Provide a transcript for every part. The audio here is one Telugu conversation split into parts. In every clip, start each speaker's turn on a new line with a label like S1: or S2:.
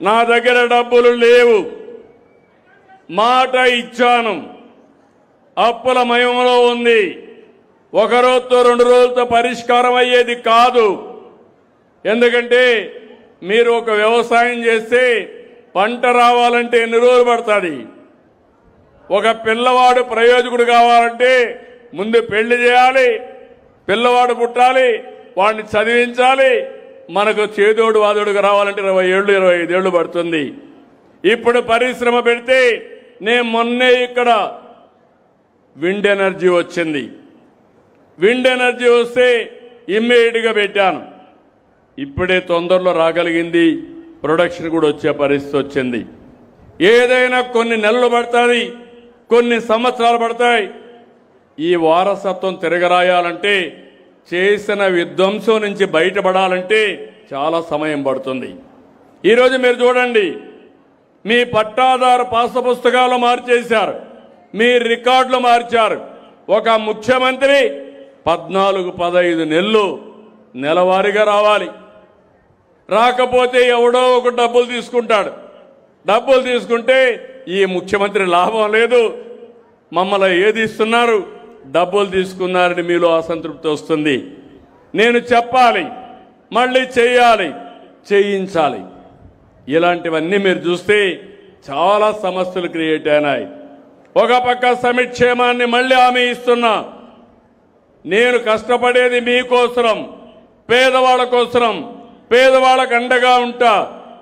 S1: నా దగ్గర డబ్బులు లేవు, మాట ఇచ్చాను, అప్పుల మయంలో ఉంది, ఒక రోజుతో 2 రోజులతో పరిష్కారం అయ్యేది కాదు. ఎందుకంటే మీరు ఒక వ్యవసాయం చేస్తే పంట రావాలంటే ఎన్ని రోజులు పడుతుంది? ఒక పిల్లవాడు ప్రయోజకుడు కావాలంటే ముందు పెళ్లి చేయాలి, పిల్లవాడు పుట్టాలి, వాడిని చదివించాలి. మనకు చేదోడు వాదోడుగా రావాలంటే 20 ఏళ్ళు 25 ఏళ్ళు పడుతుంది. ఇప్పుడు పరిశ్రమ పెడితే నేను మొన్నే ఇక్కడ విండ్ ఎనర్జీ వచ్చింది. విండ్ ఎనర్జీ వస్తే ఇమ్మీడియట్గా పెట్టాను. ఇప్పుడే తొందరలో రాగలిగింది, ప్రొడక్షన్ కూడా వచ్చే పరిస్థితి వచ్చింది. ఏదైనా కొన్ని నెలలు పడుతుంది, కొన్ని సంవత్సరాలు పడతాయి. ఈ వారసత్వం తిరగరాయాలంటే, చేసిన విధ్వంసం నుంచి బయటపడాలంటే చాలా సమయం పడుతుంది. ఈరోజు మీరు చూడండి, మీ పట్టాదారు పాస్ పుస్తకాలు మార్చేశారు, మీ రికార్డులు మార్చారు. ఒక ముఖ్యమంత్రి 14-15 నెలలు నెలవారీగా రావాలి. రాకపోతే ఎవడో ఒక డబ్బులు తీసుకుంటాడు. డబ్బులు తీసుకుంటే ఈ ముఖ్యమంత్రి లాభం లేదు, మమ్మల్ని ఏది ఇస్తున్నారు, డబ్బులు తీసుకున్నారని మీలో అసంతృప్తి వస్తుంది. నేను చెప్పాలి, మళ్ళీ చేయాలి, చేయించాలి. ఇలాంటివన్నీ మీరు చూస్తే చాలా సమస్యలు క్రియేట్ అయినాయి. ఒక పక్క సంక్షేమాన్ని మళ్ళీ హామీ ఇస్తున్నా. నేను కష్టపడేది మీకోసరం, పేదవాళ్ళ కోసరం, పేదవాళ్ళకు అండగా ఉంటా.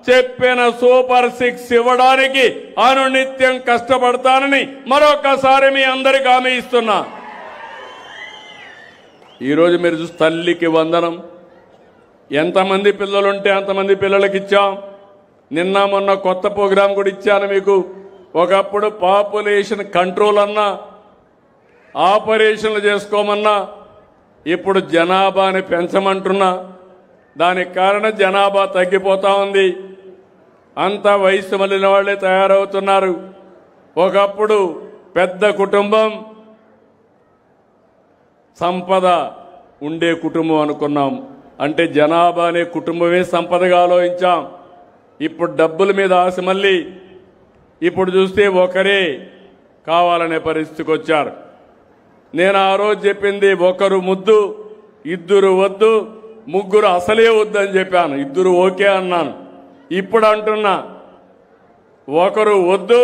S1: చెప్పిన సూపర్ 6 ఇవ్వడానికి అనునిత్యం కష్టపడతానని మరొకసారి మీ అందరికి హామీ ఇస్తున్నా. ఈరోజు మీరు చూసి తల్లికి వందనం, ఎంతమంది పిల్లలుంటే అంతమంది పిల్లలకి ఇచ్చాం. నిన్న మొన్న కొత్త ప్రోగ్రాం కూడా ఇచ్చాను మీకు. ఒకప్పుడు పాపులేషన్ కంట్రోల్ అన్నా, ఆపరేషన్లు చేసుకోమన్నా, ఇప్పుడు జనాభాని పెంచమంటున్నా. దానికి కారణం జనాభా తగ్గిపోతా ఉంది, అంతా వయసు మళ్ళిన వాళ్ళే తయారవుతున్నారు. ఒకప్పుడు పెద్ద కుటుంబం, సంపద ఉండే కుటుంబం అనుకున్నాం. అంటే జనాభా అనే కుటుంబమే సంపదగా ఆలోచించాం. ఇప్పుడు డబ్బుల మీద ఆశ మళ్ళీ ఇప్పుడు చూస్తే ఒకరే కావాలనే పరిస్థితికి వచ్చారు. నేను ఆ రోజు చెప్పింది, ఒకరు ముద్దు, ఇద్దరు వద్దు, ముగ్గురు అసలే వద్దని చెప్పాను. ఇద్దరు ఓకే అన్నాను. ఇప్పుడు అంటున్నా, ఒకరు వద్దు,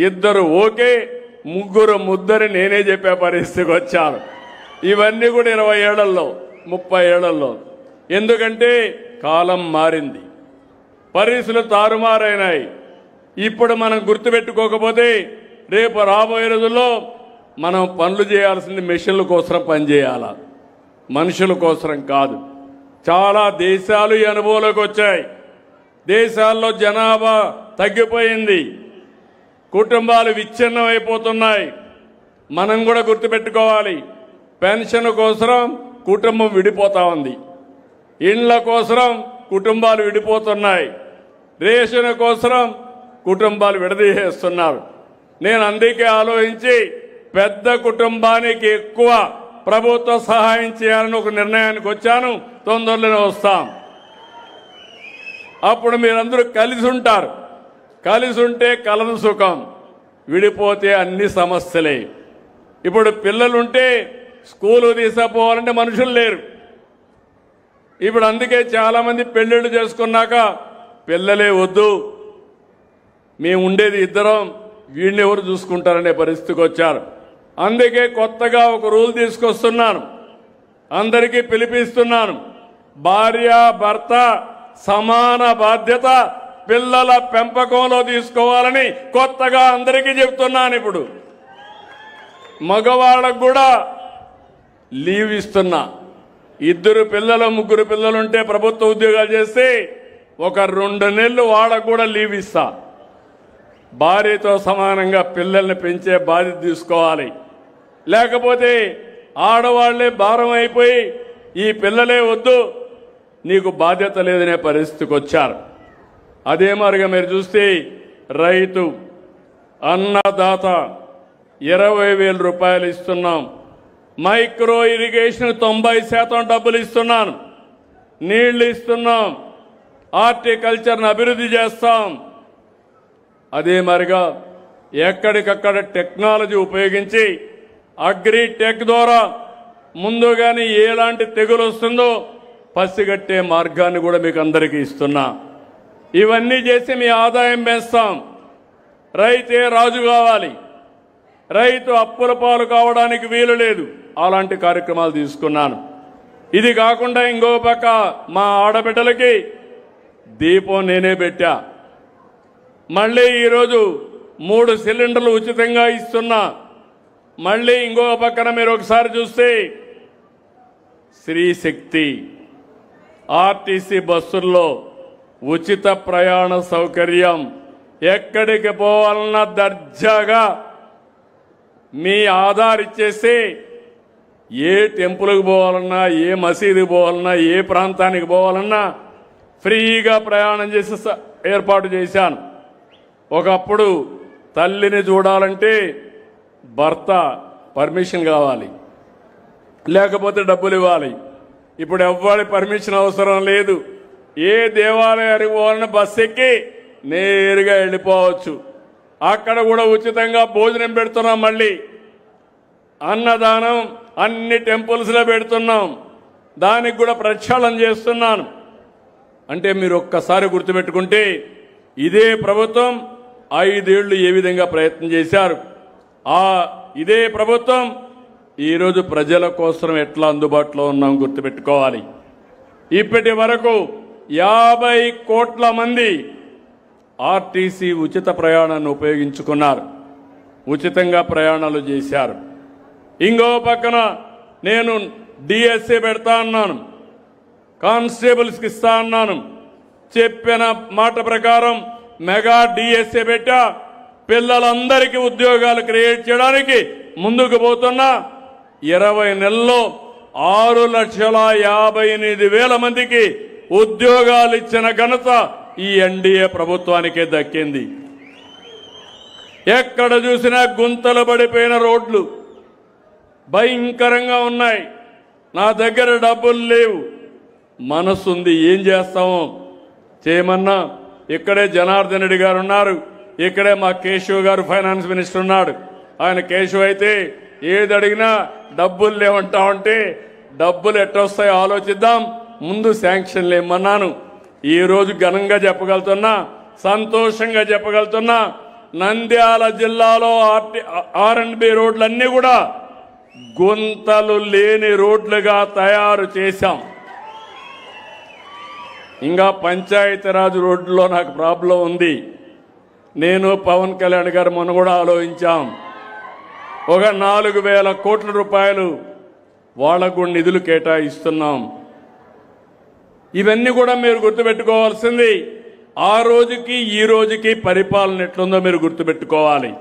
S1: ఇద్దరు ఓకే, ముగ్గురు ముద్దరి నేనే చెప్పే పరిస్థితికి వచ్చాను. ఇవన్నీ కూడా 20 ఏళ్లలో 30 ఏళ్లలో. ఎందుకంటే కాలం మారింది, పరిస్థితులు తారుమారైనాయి. ఇప్పుడు మనం గుర్తుపెట్టుకోకపోతే రేపు రాబోయే రోజుల్లో మనం పనులు చేయాల్సింది మెషిన్ల కోసం పనిచేయాల, మనుషుల కోసం కాదు. చాలా దేశాలు ఈ అనుభవంలోకి వచ్చాయి. దేశాల్లో జనాభా తగ్గిపోయింది, కుటుంబాలు విచ్ఛిన్నం అయిపోతున్నాయి. మనం కూడా గుర్తుపెట్టుకోవాలి, పెన్షన్ కోసం కుటుంబం విడిపోతా ఉంది, ఇండ్ల కోసం కుటుంబాలు విడిపోతున్నాయి, రేషన్ కోసం కుటుంబాలు విడదీసేస్తున్నారు. నేను అందుకే ఆలోచించి పెద్ద కుటుంబానికి ఎక్కువ ప్రభుత్వ సహాయం చేయాలని ఒక నిర్ణయానికి వచ్చాను. తొందరలోనే వస్తాం. అప్పుడు మీరందరూ కలిసి ఉంటారు. కలిసి ఉంటే కలదు సుఖం, విడిపోతే అన్ని సమస్యలే. ఇప్పుడు పిల్లలుంటే స్కూలు తీసుకుపోవాలంటే మనుషులు లేరు. ఇప్పుడు అందుకే చాలామంది పెళ్ళిళ్ళు చేసుకున్నాక పిల్లలే వద్దు, మేము ఉండేది ఇద్దరం, వీడిని ఎవరు చూసుకుంటారనే పరిస్థితికి వచ్చారు. అందుకే కొత్తగా ఒక రూల్ తీసుకొస్తున్నాను, అందరికీ పిలిపిస్తున్నాను. భార్య భర్త సమాన బాధ్యత పిల్లల పెంపకంలో తీసుకోవాలని కొత్తగా అందరికీ చెప్తున్నాను. ఇప్పుడు మగవాళ్ళకు కూడా లీవ్ ఇస్తున్నా. ఇద్దరు పిల్లలు ముగ్గురు పిల్లలుంటే ప్రభుత్వ ఉద్యోగాలు చేస్తే ఒక 2 నెలలు వాళ్ళకు కూడా లీవ్ ఇస్తా. భార్యతో సమానంగా పిల్లల్ని పెంచే బాధ్యత తీసుకోవాలి. లేకపోతే ఆడవాళ్లే భారం అయిపోయి ఈ పిల్లలే వద్దు, నీకు బాధ్యత లేదనే పరిస్థితికి వచ్చారు. అదే మరిగా మీరు చూస్తే రైతు అన్నదాత 20,000 రూపాయలు ఇస్తున్నాం. మైక్రో ఇరిగేషన్ 90% డబ్బులు ఇస్తున్నాను, నీళ్లు ఇస్తున్నాం. హార్టికల్చర్ను అభివృద్ధి చేస్తాం. అదే మరిగా ఎక్కడికక్కడ టెక్నాలజీ ఉపయోగించి అగ్రిటెక్ ద్వారా ముందుగానే ఎలాంటి తెగులు వస్తుందో పసిగట్టే మార్గాన్ని కూడా మీకు అందరికీ ఇస్తున్నా. ఇవన్నీ చేసి మీ ఆదాయం పెంచుతాం. రైతే రాజు కావాలి, రైతు అప్పుల పాలు కావడానికి వీలు లేదు. అలాంటి కార్యక్రమాలు తీసుకున్నాను. ఇది కాకుండా ఇంకో పక్క మా ఆడబిడ్డలకి దీపం నేనే పెట్టా. మళ్ళీ ఈరోజు 3 సిలిండర్లు ఉచితంగా ఇస్తున్నా. మళ్ళీ ఇంకో పక్కన మీరు ఒకసారి చూస్తే శ్రీశక్తి ఆర్టీసీ బస్సుల్లో ఉచిత ప్రయాణ సౌకర్యం. ఎక్కడికి పోవాలన్నా దర్జాగా మీ ఆధార్ ఇచ్చేసి ఏ టెంపుల్కి పోవాలన్నా, ఏ మసీదుకి పోవాలన్నా, ఏ ప్రాంతానికి పోవాలన్నా ఫ్రీగా ప్రయాణం చేసి ఏర్పాటు చేశాను. ఒకప్పుడు తల్లిని చూడాలంటే భర్త పర్మిషన్ కావాలి, లేకపోతే డబ్బులు ఇవ్వాలి. ఇప్పుడు ఎవ్వరి పర్మిషన్ అవసరం లేదు. ఏ దేవాలయానికి పోవాలన్నా బస్సు ఎక్కి నేరుగా వెళ్ళిపోవచ్చు. అక్కడ కూడా ఉచితంగా భోజనం పెడుతున్నాం. మళ్ళీ అన్నదానం అన్ని టెంపుల్స్లో పెడుతున్నాం. దానికి కూడా ప్రక్షాళన చేస్తున్నాను. అంటే మీరు ఒక్కసారి గుర్తుపెట్టుకుంటే ఇదే ప్రభుత్వం 5 ఏళ్లు ఏ విధంగా ప్రయత్నం చేశారు, ఇదే ప్రభుత్వం ఈరోజు ప్రజల కోసం ఎట్లా అందుబాటులో ఉన్నాం గుర్తుపెట్టుకోవాలి. ఇప్పటి వరకు 50 కోట్ల మంది ఆర్టీసీ ఉచిత ప్రయాణాన్ని ఉపయోగించుకున్నారు, ఉచితంగా ప్రయాణాలు చేశారు. ఇంకో పక్కన నేను డిఎస్ఏ పెడతా అన్నాను, కానిస్టేబుల్స్కి ఇస్తా అన్నాను. చెప్పిన మాట ప్రకారం మెగా డిఎస్ఏ పెట్టా. పిల్లలందరికీ ఉద్యోగాలు క్రియేట్ చేయడానికి ముందుకు పోతున్నా. 20 నెలల్లో 6,58,000 మందికి ఉద్యోగాలు ఇచ్చిన ఘనత ఈ ఎన్డీఏ ప్రభుత్వానికే దక్కింది. ఎక్కడ చూసినా గుంతలు పడిపోయిన రోడ్లు భయంకరంగా ఉన్నాయి. నా దగ్గర డబ్బులు లేవు, మనసుంది, ఏం చేస్తామో చేయమన్నా. ఇక్కడే జనార్దన్ రెడ్డి గారు ఉన్నారు, ఇక్కడే మా కేశవ్ గారు ఫైనాన్స్ మినిస్టర్ ఉన్నాడు. ఆయన కేశవ్ అయితే ఏది అడిగినా డబ్బులు లేవంటా ఉంటే డబ్బులు ఎట్టొస్తాయో ఆలోచిద్దాం, ముందు శాంక్షన్లు ఇమ్మన్నాను. ఈరోజు ఘనంగా చెప్పగలుగుతున్నా, సంతోషంగా చెప్పగలుగుతున్నా, నంద్యాల జిల్లాలో ఆర్ఎండ్బి రోడ్లన్నీ కూడా గుంతలు లేని రోడ్లుగా తయారు చేశాం. ఇంకా పంచాయతీరాజ్ రోడ్లో నాకు ప్రాబ్లం ఉంది. నేను పవన్ కళ్యాణ్ గారు మొన్న కూడా ఆలోచించాం. ఒక 4,000 కోట్ల రూపాయలు వాళ్లకు నిధులు కేటాయిస్తున్నాం. ఇవన్నీ కూడా మీరు గుర్తుపెట్టుకోవాల్సింది. ఆ రోజుకి ఈ రోజుకి పరిపాలన ఎట్లుందో మీరు గుర్తుపెట్టుకోవాలి.